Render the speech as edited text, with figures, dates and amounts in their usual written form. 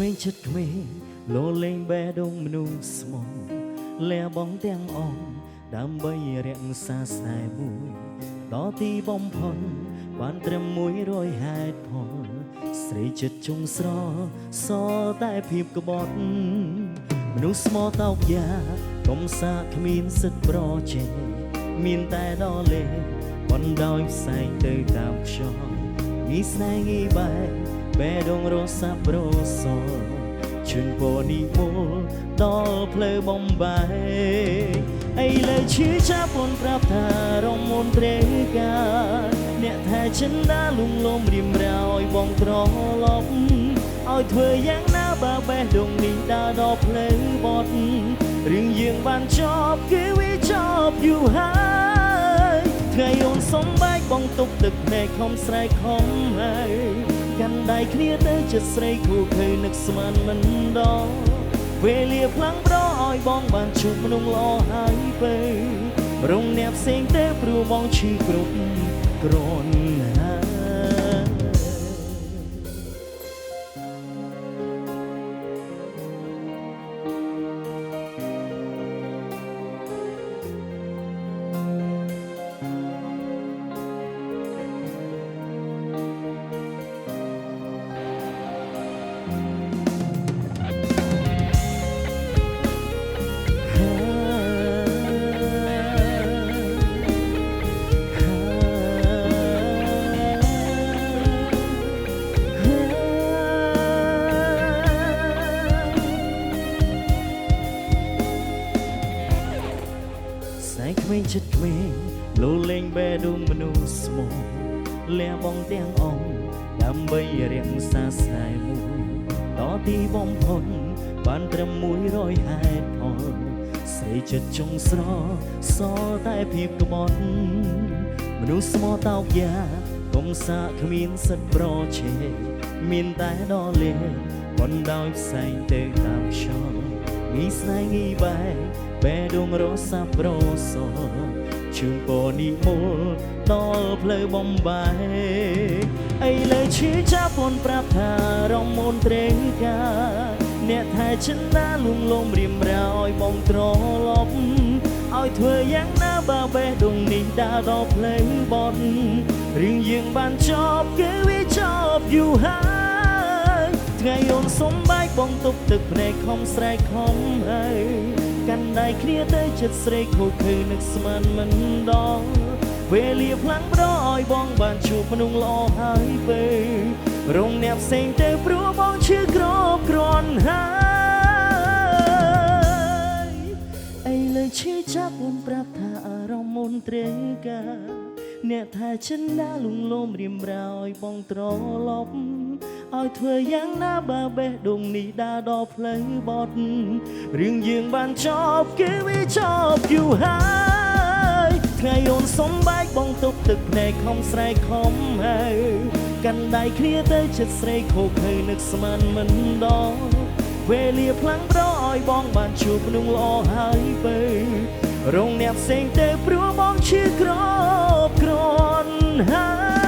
មេងចិត្តក្មេងលោលេងបេះដូងមនុស្សស្មោះលះបង់ទាំងអស់ដើម្បីរក្សាស្នេហ៍មួយដល់ទីបំផុតបានត្រឹម100ហេតុផលស្រីចិត្តចុងស្រសតែភាពក្បត់មនុស្សស្មោះតោកយ៉ាកុំសាគ្មានសិទ្ធប្រជែងមានតែដល់លេបណ្ដោយផ្សែងទៅតាមខ្យល់មានស្នេហ៍ងីបែបេះដូងរសាប់រសល់ជឿនពនីមូលដល់ផ្លូវបំបែកអីលើឈឺចាប់ពនប្រាប់ថារំមុនព្រះការអ្នកថាចិនដាលងលំរៀមរោយបងត្រឡប់ឲ្យធ្វើយ៉ាងណាបើបេះដូងនេះដើរដល់ផ្លូវបត់រឿងយើងបានចប់គឺវាចប់យូរហើយថ្ងៃអូនសុំបែកបងទុកទឹកភ្នែកខំស្រែកខំហើយកាន់ដៃគ្នាទៅចិត្តស្រីគូឃើញនឹកស្មានមិនដល់វេលាផ្លាំងប្រឲ្យបងបានជួបមនុស្សល្អហើយពេលរងអ្នកផ្សេងទេព្រោះបងឈឺគ្រប់គ្រាន់ហើយក្មេងចិត្តក្មេងលោលេងបេះដូងមនុស្សស្មោះលះបង់ទាំងអស់ដើម្បីរក្សាស្នេហ៍មួយដល់ទីបំផុតបានត្រឹម100ហេតុផលស្រីចិត្តចុងស្រសតែភាពក្បត់មនុស្សស្មោះតោកយ៉ាកុំសាគ្មានសិទ្ធប្រជែងមានតែដល់លេបណ្ដោយផ្សែងទៅតាមខ្យល់មានស្នេហ៍ងីបែបបេះដូងរសាប់រសល់ជឿនពនីមូលដល់ផ្លូវបំបែកអីលើឈឺចាប់ពនប្រាប់ថារំមុនត្រេងការអ្នកថាចិនដាលងលំរៀមរោយបងត្រឡប់ឲ្យធ្វើយ៉ាងណាបើបេះដូងនេះដើរដល់ផ្លូវបត់រឿងយើងបានចប់គឺវាចប់យូរហើយថ្ងៃអូនសុំបែកបងទុកទឹកភ្នែកខំស្រែកខំហើយកាន់ដៃគ្នាទៅចិត្តស្រីខូចឃើញនឹកស្មានមិនដល់វេលាផ្លាំងប្រឲ្យបងបានជួបមនុស្សល្អហើយពេលរងអ្នកផ្សេងទៅព្រោះបងឈឺគ្រប់គ្រាន់ហើយអីលើឈឺចាប់បងប្រាប់ថាអារម្មណ៍មុនត្រេការអ្នកថាចិនដាលងលំរៀមរោយបងត្រឡប់ឲ្យធ្វើយ៉ាងណាបើបេះដូងនេះដើរដល់ផ្លូវបត់រឿងយើងបានចប់គឺវាចប់យូរហើយថ្ងៃអូនសុំបែកបងទុកទឹកភ្នែកខំស្រែកខំហើយកាន់ដៃគ្នាទៅចិត្តស្រីខូចឃើញនឹកស្មានមិនដល់វេលាផ្លាំងប្រឲ្យបងបានជួបមនុស្សល្អហើយពេលរងអ្នកផ្សេងទៅព្រោះបងឈឺគ្រប់គ្រាន់ហើយ